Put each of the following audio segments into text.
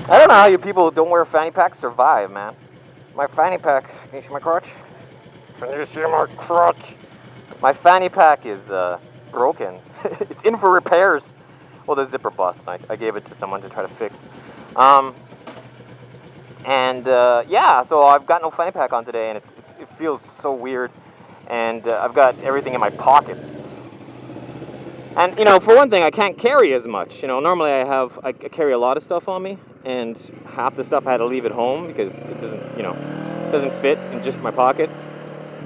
I don't know how you people who don't wear fanny packs survive, man. My fanny pack. Can you see my crotch? Can you see my crotch? My fanny pack is broken. It's in for repairs. Well, the zipper bust. I gave it to someone to try to fix. Um, yeah, so I've got no fanny pack on today, and it feels so weird. And I've got everything in my pockets. And for one thing, I can't carry as much. Normally I carry a lot of stuff on me, and half the stuff I had to leave at home because it doesn't fit in just my pockets.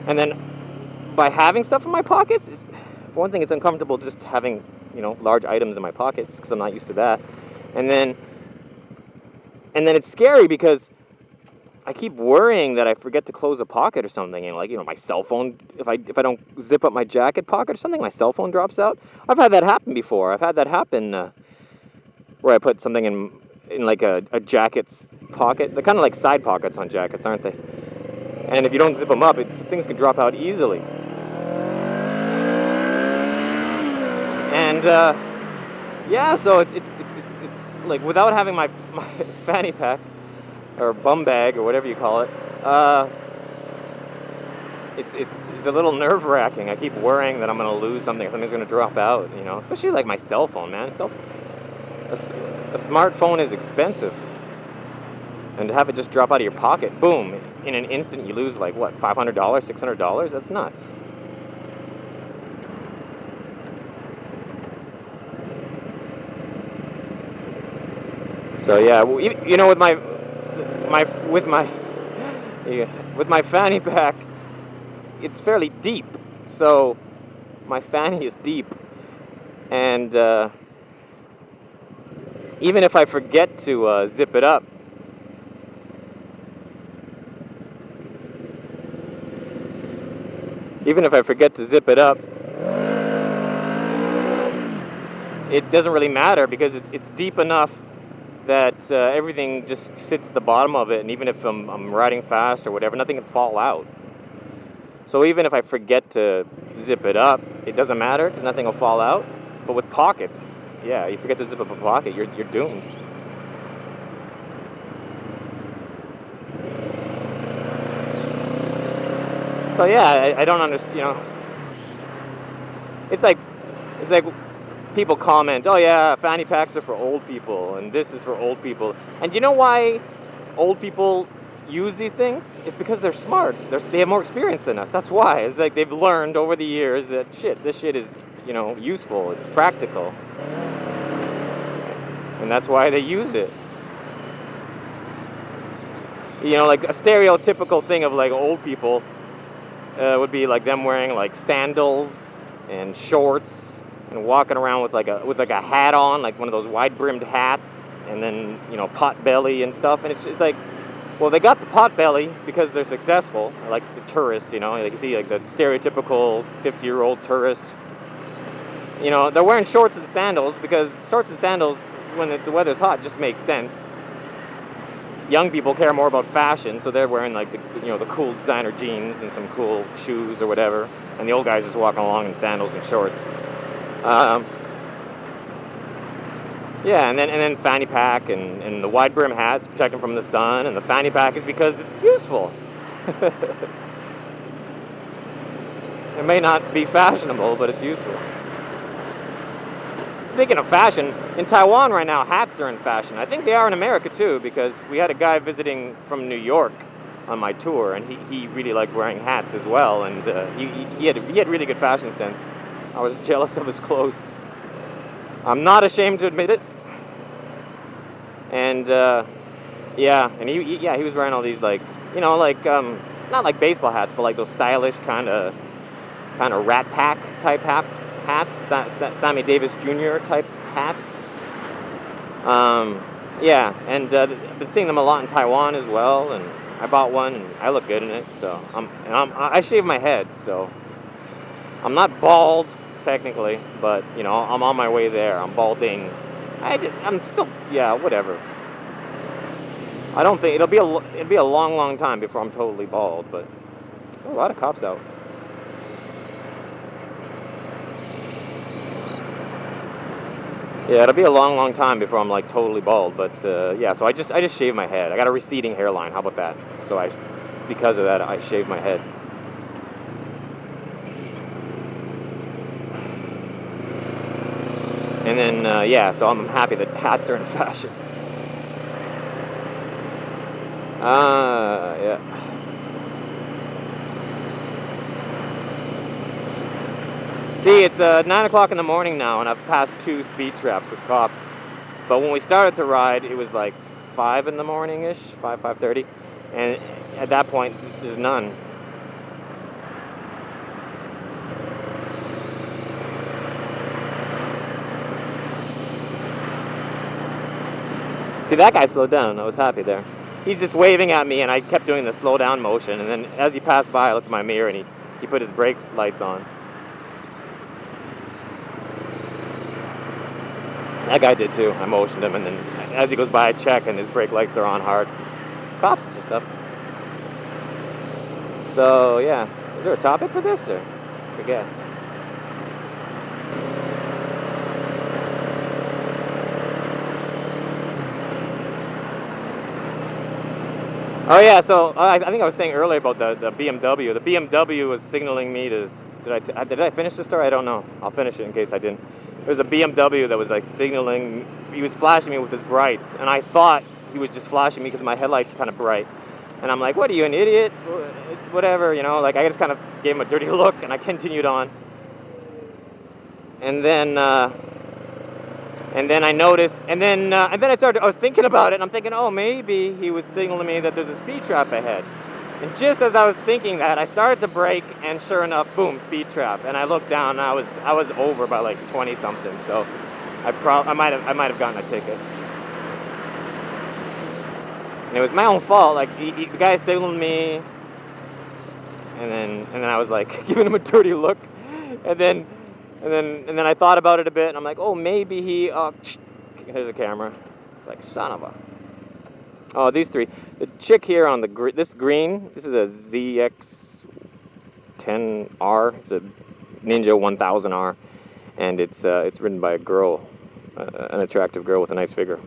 And then by having stuff in my pockets, for one thing, it's uncomfortable just having large items in my pockets because I'm not used to that. And then it's scary because I keep worrying that I forget to close a pocket or something, and my cell phone. If I don't zip up my jacket pocket or something, my cell phone drops out. I've had that happen before. I've had that happen where I put something in like a jacket's pocket. They're kind of like side pockets on jackets, aren't they? And if you don't zip them up, things can drop out easily. And yeah, so it's like without having my fanny pack or bum bag or whatever you call it. It's a little nerve wracking. I keep worrying that I'm gonna lose something, something's gonna drop out. Especially like my cell phone, man. A smartphone is expensive, and to have it just drop out of your pocket, boom, in an instant, you lose like what, $500, $600? That's nuts. So yeah, with my fanny pack, it's fairly deep. So my fanny is deep, and even if I forget to zip it up, it doesn't really matter because it's deep enough that everything just sits at the bottom of it, and even if I'm riding fast or whatever, nothing can fall out. So even if I forget to zip it up, it doesn't matter because nothing will fall out. But with pockets, yeah, you forget to zip up a pocket, you're doomed. So yeah, I don't understand. It's like people comment, oh yeah, fanny packs are for old people, and this is for old people. And you know why old people use these things? It's because they're smart. They have more experience than us. That's why. It's like they've learned over the years that this shit is, useful. It's practical. And that's why they use it. Like a stereotypical thing of like old people would be like them wearing like sandals and shorts and walking around with like a hat on, like one of those wide-brimmed hats, and then pot belly and stuff. And it's like, well, they got the pot belly because they're successful, like the tourists. Like you see like the stereotypical 50-year-old tourist. They're wearing shorts and sandals because shorts and sandals, when the weather's hot, just makes sense. Young people care more about fashion, so they're wearing like the cool designer jeans and some cool shoes or whatever, and the old guys just walking along in sandals and shorts. Yeah, and then fanny pack and the wide brim hats protect them from the sun, and the fanny pack is because it's useful. It may not be fashionable, but it's useful. Speaking of fashion, in Taiwan right now, hats are in fashion. I think they are in America too, because we had a guy visiting from New York on my tour, and he really liked wearing hats as well, and he had really good fashion sense. I was jealous of his clothes. I'm not ashamed to admit it. And yeah, and he was wearing all these like not like baseball hats, but like those stylish kind of Rat Pack type hats, Sammy Davis Jr. type hats. Yeah, and I've been seeing them a lot in Taiwan as well, and I bought one, and I look good in it. So I shave my head, so I'm not bald technically, but I'm on my way there. I'm balding. I'm still, yeah, whatever. I don't think it'll be a long time before I'm totally bald, but a lot of cops out. Yeah, it'll be a long, long time before I'm like totally bald. But yeah, so I just shaved my head. I got a receding hairline. How about that? So because of that, I shaved my head. And then yeah, so I'm happy that hats are in fashion. Yeah. See, it's 9 o'clock in the morning now, and I've passed 2 speed traps with cops. But when we started to ride, it was like 5 in the morning-ish, 5:30, and at that point, there's none. See, that guy slowed down. I was happy there. He's just waving at me, and I kept doing the slow down motion. And then as he passed by, I looked at my mirror, and he put his brake lights on. That guy did too. I motioned him, and then as he goes by, I check, and his brake lights are on hard. Cops and stuff. So yeah, is there a topic for this, or forget? Oh yeah, so I think I was saying earlier about the BMW. The BMW was signaling me to. Did I finish the story? I don't know. I'll finish it in case I didn't. There was a BMW that was like signaling. He was flashing me with his brights, and I thought he was just flashing me because my headlight's kind of bright. And I'm like, "What are you, an idiot? Whatever, you know." Like I just kind of gave him a dirty look, and I continued on. And then I noticed, and then I was thinking about it, and I'm thinking, oh, maybe he was signaling me that there's a speed trap ahead. And just as I was thinking that, I started to brake, and sure enough, boom, speed trap. And I looked down, and I was over by like 20 something. So I might have gotten a ticket. And it was my own fault. Like the guy signaled me, and then I was like giving him a dirty look, and then I thought about it a bit, and I'm like, oh, maybe he. Here's a camera. It's like, son of a. Oh, these three. The chick here on this green. This is a ZX10R. It's a Ninja 1000R, and it's ridden by a girl, an attractive girl with a nice figure.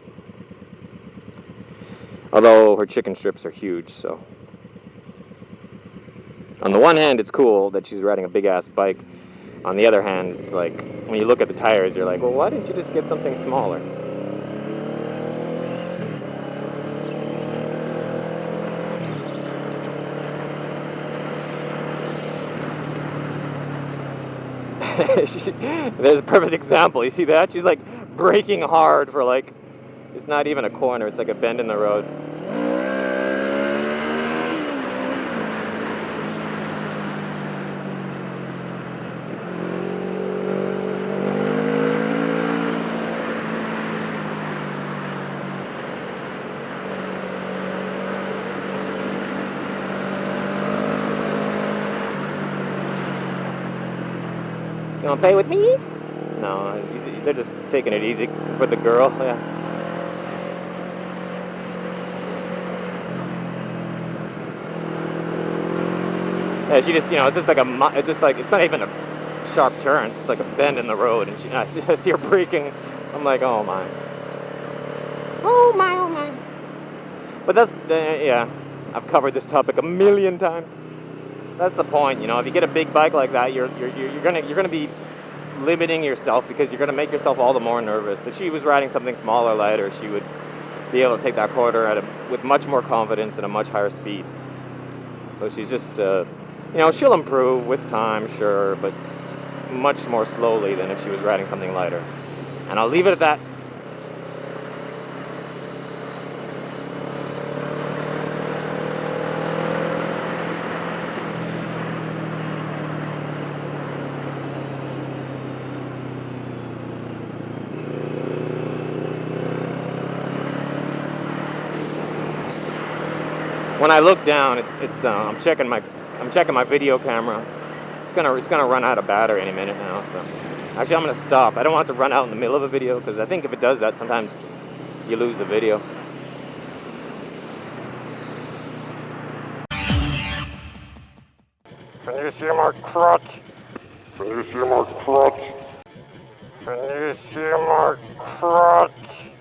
Although her chicken strips are huge, so. On the one hand, it's cool that she's riding a big-ass bike. On the other hand, it's like, when you look at the tires, you're like, well, why didn't you just get something smaller? There's a perfect example. You see that? She's like braking hard for like, it's not even a corner, it's like a bend in the road. You want to play with me? No, they're just taking it easy for the girl. Yeah. Yeah, she just, it's just like it's not even a sharp turn. It's just like a bend in the road, and I see her braking. I'm like, oh my. Oh my, oh my. But yeah, I've covered this topic a million times. That's the point, if you get a big bike like that, you're gonna be limiting yourself because you're gonna make yourself all the more nervous. If she was riding something smaller, lighter, she would be able to take that corner with much more confidence and a much higher speed. So she's just, she'll improve with time, sure, but much more slowly than if she was riding something lighter. And I'll leave it at that. When I look down, I'm checking my video camera. It's gonna run out of battery any minute now. So actually, I'm gonna stop. I don't want it to run out in the middle of a video because I think if it does that, sometimes you lose the video. Can you see my crotch? Can you see my crotch? Can you see my crotch?